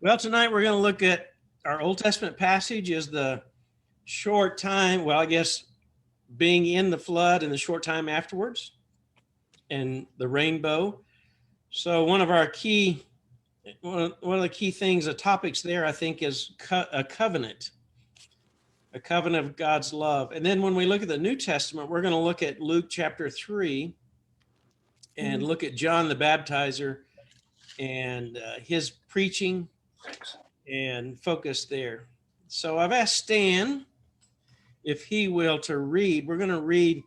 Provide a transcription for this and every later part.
Well, tonight we're going to look at our Old Testament passage is the short time, well, I guess being in the flood and the short time afterwards and the rainbow. So one of the key things, the topics there, I think, is a covenant of God's love. And then when we look at the New Testament, we're going to look at Luke chapter 3 and look at John the Baptizer and his preaching and focus there. So I've asked Stan if he will to read. We're going to read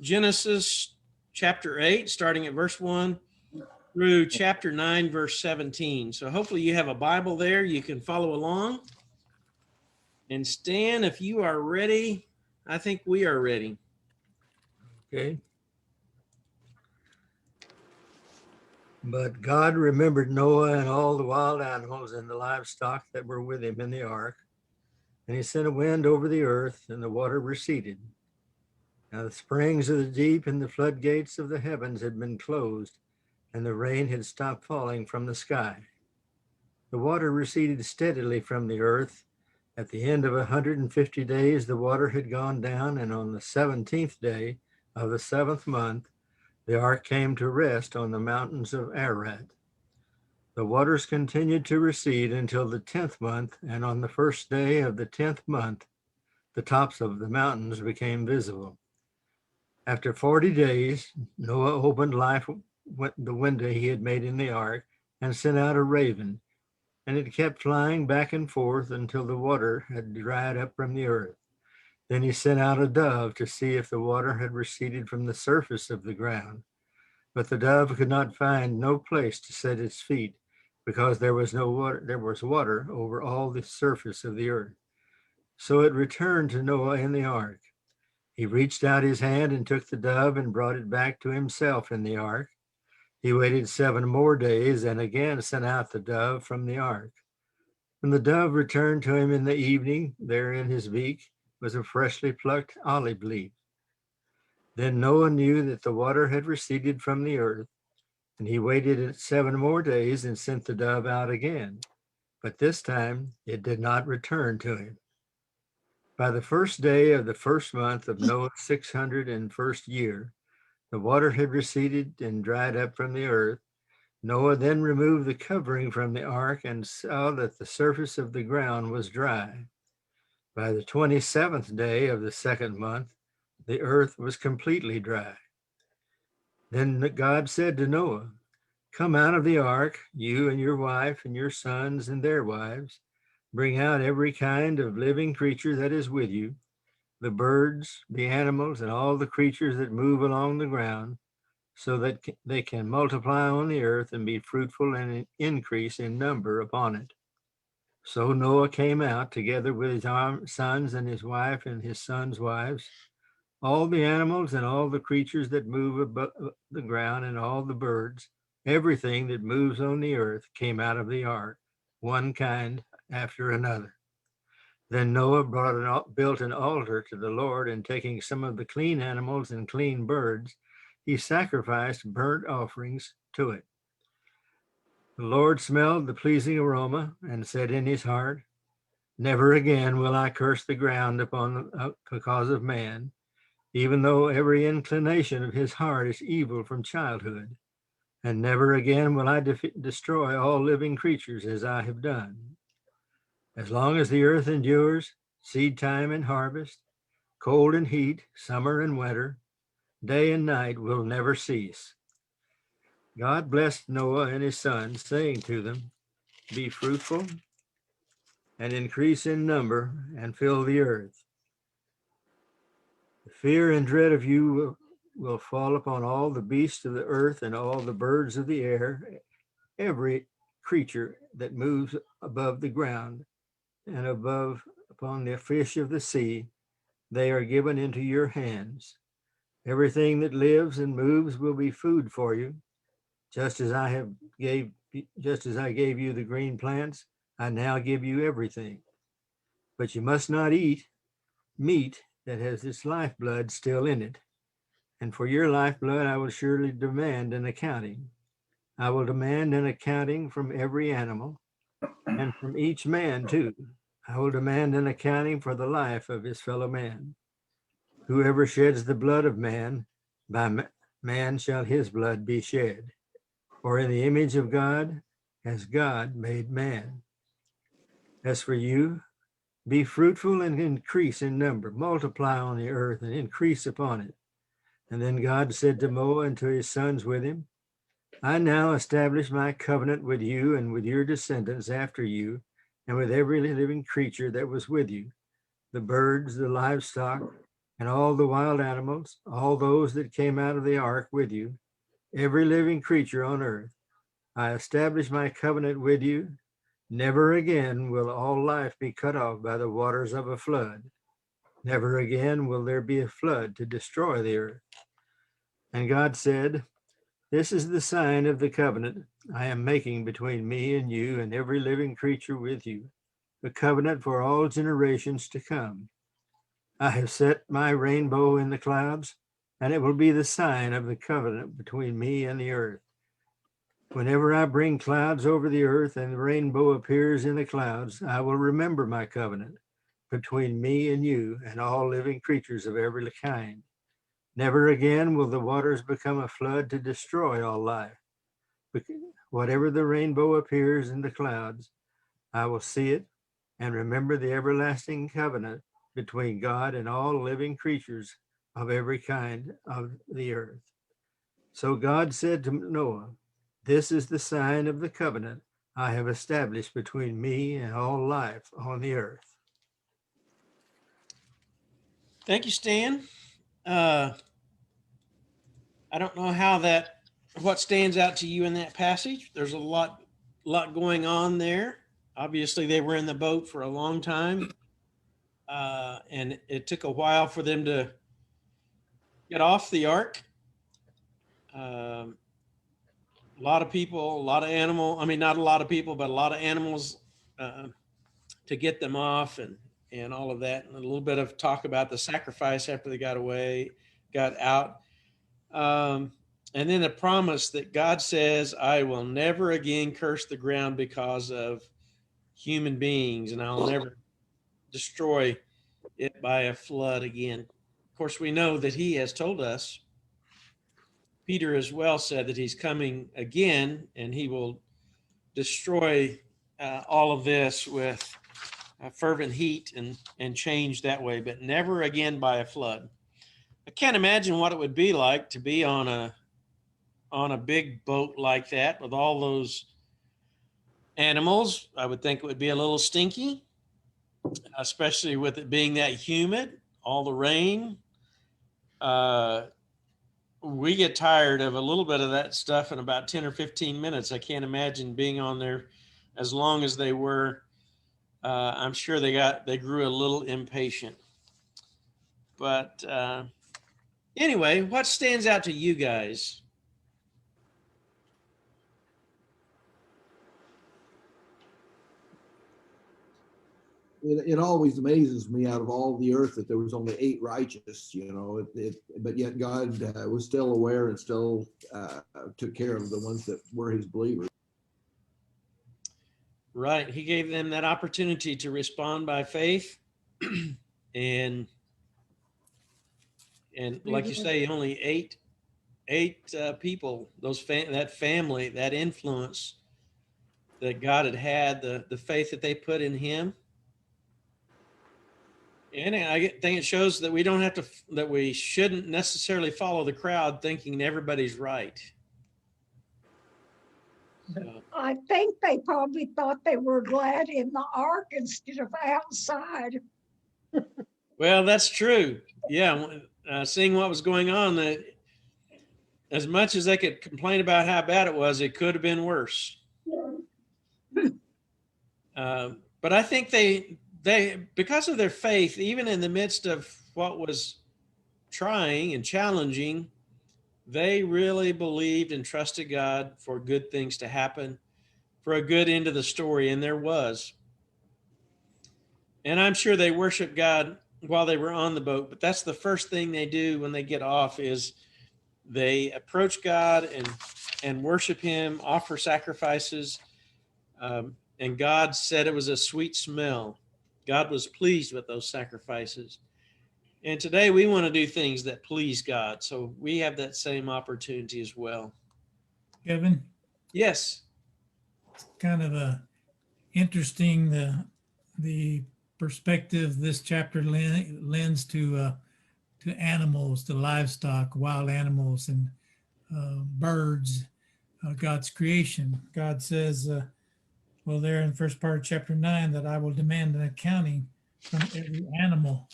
Genesis chapter 8, starting at verse 1 through chapter 9, verse 17. So hopefully you have a Bible there. You can follow along. And Stan, if you are ready, I think we are ready. Okay. But God remembered Noah and all the wild animals and the livestock that were with him in the ark. And he sent a wind over the earth, and the water receded. Now the springs of the deep and the floodgates of the heavens had been closed, and the rain had stopped falling from the sky. The water receded steadily from the earth. At the end of 150 days, the water had gone down, and on the 17th day of the 7th month, the ark came to rest on the mountains of Ararat. The waters continued to recede until the 10th month, and on the first day of the 10th month, the tops of the mountains became visible. After 40 days, Noah opened the window he had made in the ark and sent out a raven, and it kept flying back and forth until the water had dried up from the earth. Then he sent out a dove to see if the water had receded from the surface of the ground. But the dove could not find no place to set its feet, because there was no water. There was water over all the surface of the earth. So it returned to Noah in the ark. He reached out his hand and took the dove and brought it back to himself in the ark. He waited 7 more days and again sent out the dove from the ark. When the dove returned to him in the evening, there in his beak was a freshly plucked olive leaf. Then Noah knew that the water had receded from the earth, and he waited 7 more days and sent the dove out again. But this time it did not return to him. By the first day of the first month of Noah's 601st year, the water had receded and dried up from the earth. Noah then removed the covering from the ark and saw that the surface of the ground was dry. By the 27th day of the second month, the earth was completely dry. Then God said to Noah, "Come out of the ark, you and your wife and your sons and their wives. Bring out every kind of living creature that is with you, the birds, the animals, and all the creatures that move along the ground, so that they can multiply on the earth and be fruitful and increase in number upon it." So Noah came out together with his sons and his wife and his sons' wives. All the animals and all the creatures that move above the ground and all the birds, everything that moves on the earth came out of the ark, one kind after another. Then Noah built an altar to the Lord, and taking some of the clean animals and clean birds, he sacrificed burnt offerings to it. The Lord smelled the pleasing aroma and said in his heart, "Never again will I curse the ground because of man, even though every inclination of his heart is evil from childhood. And never again will I destroy all living creatures as I have done. As long as the earth endures, seed time and harvest, cold and heat, summer and winter, day and night will never cease." God blessed Noah and his sons, saying to them, "Be fruitful and increase in number and fill the earth. The fear and dread of you will fall upon all the beasts of the earth and all the birds of the air, every creature that moves above the ground and upon the fish of the sea. They are given into your hands. Everything that lives and moves will be food for you. Just as I gave you the green plants, I now give you everything. But you must not eat meat that has its lifeblood still in it. And for your lifeblood, I will surely demand an accounting. I will demand an accounting from every animal, and from each man too. I will demand an accounting for the life of his fellow man. Whoever sheds the blood of man, by man shall his blood be shed. For in the image of God has God made man. As for you, be fruitful and increase in number, multiply on the earth and increase upon it. And then God said to Noah and to his sons with him, I now establish my covenant with you and with your descendants after you, and with every living creature that was with you, the birds, the livestock, and all the wild animals, all those that came out of the ark with you, every living creature on earth. I establish my covenant with you. Never again will all life be cut off by the waters of a flood. Never again will there be a flood to destroy the earth. And God said, this is the sign of the covenant I am making between me and you and every living creature with you, the covenant for all generations to come. I have set my rainbow in the clouds, and it will be the sign of the covenant between me and the earth. Whenever I bring clouds over the earth and the rainbow appears in the clouds, I will remember my covenant between me and you and all living creatures of every kind. Never again will the waters become a flood to destroy all life. Whatever the rainbow appears in the clouds, I will see it and remember the everlasting covenant between God and all living creatures of every kind of the earth. So God said to Noah, this is the sign of the covenant I have established between me and all life on the earth. Thank you, Stan. I don't know what stands out to you in that passage. There's a lot going on there. Obviously, they were in the boat for a long time, and it took a while for them to get off the ark. A lot of people, a lot of animal. I mean, not a lot of people, but a lot of animals uh, to get them off, and all of that. And a little bit of talk about the sacrifice after they got out. And then a promise that God says, I will never again curse the ground because of human beings, and I'll never destroy it by a flood again. Of course, we know that he has told us, Peter as well said that he's coming again and he will destroy all of this with fervent heat and change that way, but never again by a flood. I can't imagine what it would be like to be on a big boat like that with all those animals. I would think it would be a little stinky, especially with it being that humid, all the rain. We get tired of a little bit of that stuff in about 10 or 15 minutes. I can't imagine being on there as long as they were. I'm sure they grew a little impatient. But anyway, what stands out to you guys? It always amazes me out of all the earth that there was only 8 righteous, but yet God was still aware and still took care of the ones that were his believers. Right. He gave them that opportunity to respond by faith. and like you say, only eight people, that family, that influence that God had the faith that they put in him. And I think it shows that that we shouldn't necessarily follow the crowd thinking everybody's right. So, I think they probably thought they were glad in the ark instead of outside. well, that's true. Yeah. Seeing what was going on, as much as they could complain about how bad it was, it could have been worse. But I think they because of their faith, even in the midst of what was trying and challenging, they really believed and trusted God for good things to happen, for a good end of the story, and there was. And I'm sure they worshiped God while they were on the boat, but that's the first thing they do when they get off is they approach God and worship him, offer sacrifices. And God said it was a sweet smell. God was pleased with those sacrifices. And today we want to do things that please God. So we have that same opportunity as well. Kevin, Yes. kind of interesting the perspective this chapter lends to animals, to livestock, wild animals, and birds, God's creation. God says, well, there in the first part of chapter 9, that I will demand an accounting from every animal.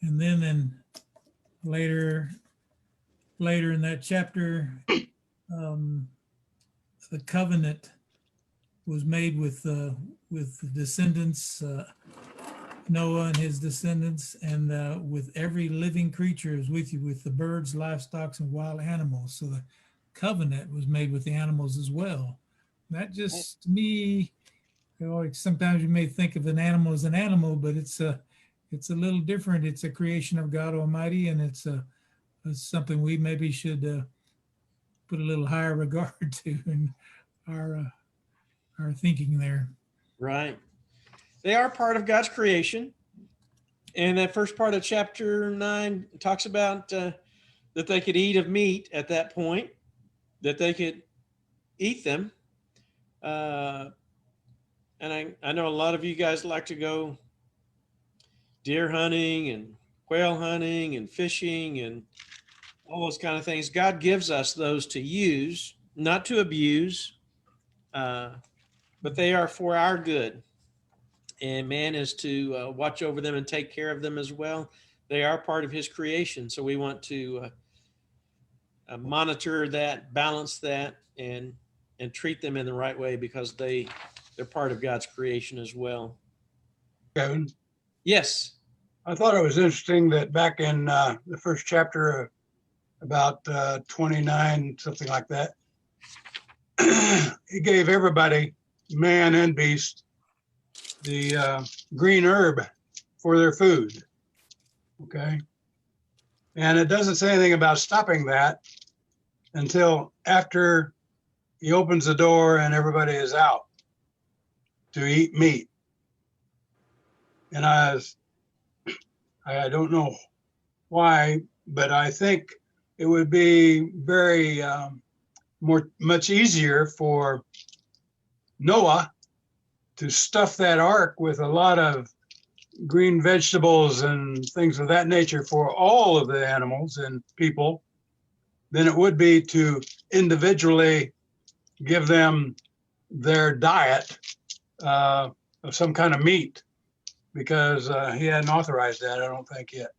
And then later in that chapter, the covenant was made with the descendants, Noah and his descendants, and with every living creature is with you, with the birds, livestock, and wild animals. So the covenant was made with the animals as well. That just, to me, sometimes you may think of an animal as an animal, but it's a little different. It's a creation of God Almighty, and it's something we maybe should put a little higher regard to in our thinking there. Right. They are part of God's creation. And that first part of chapter 9 talks about that they could eat of meat at that point, that they could eat them. And I know a lot of you guys like to go deer hunting and quail hunting and fishing and all those kind of things. God gives us those to use, not to abuse, but they are for our good. And man is to watch over them and take care of them as well. They are part of his creation. So we want to monitor that, balance that, and treat them in the right way, because they're part of God's creation as well. Kevin, Yes. I thought it was interesting that back in the first chapter, about 29, something like that, he gave everybody, man and beast, the green herb for their food. Okay. And it doesn't say anything about stopping that until after he opens the door and everybody is out to eat meat. And I don't know why, but I think it would be very much easier for Noah to stuff that ark with a lot of green vegetables and things of that nature for all of the animals and people than it would be to individually give them their diet of some kind of meat, because he hadn't authorized that, I don't think, yet.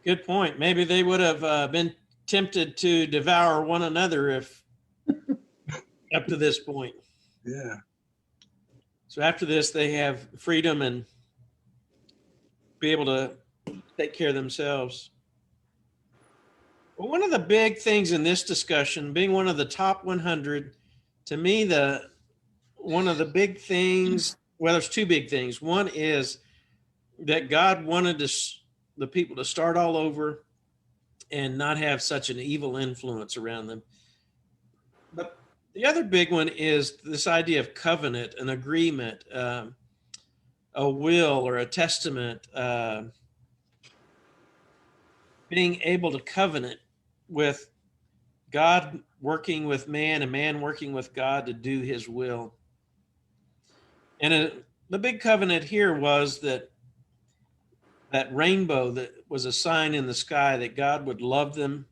Good point. Maybe they would have been tempted to devour one another if up to this point. Yeah. So after this, they have freedom and be able to take care of themselves. Well, one of the big things in this discussion, being one of the top 100, to me, one of the big things, well, there's two big things. One is that God wanted the people to start all over and not have such an evil influence around them. But the other big one is this idea of covenant, an agreement, a will or a testament, being able to covenant with God working with man and man working with God to do his will. And the big covenant here was that rainbow that was a sign in the sky that God would love them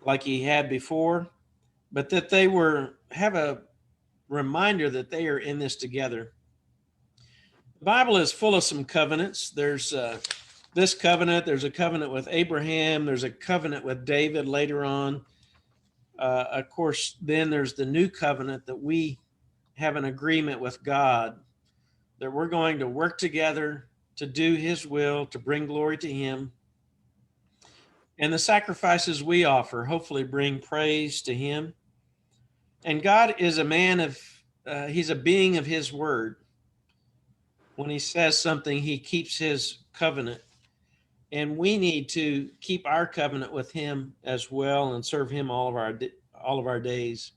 like he had before, but that they have a reminder that they are in this together. The Bible is full of some covenants. There's this covenant. There's a covenant with Abraham. There's a covenant with David later on. Of course, then there's the new covenant that we have an agreement with God that we're going to work together to do his will, to bring glory to him. And the sacrifices we offer hopefully bring praise to him. And God is a man of, he's a being of his word. When he says something, he keeps his covenant. And we need to keep our covenant with him as well and serve him all of our days.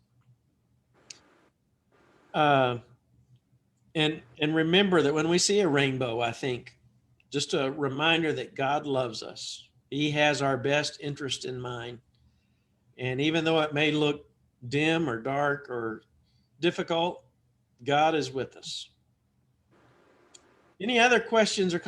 And remember that when we see a rainbow, I think just a reminder that God loves us. He has our best interest in mind. And even though it may look dim or dark or difficult, God is with us. Any other questions or comments?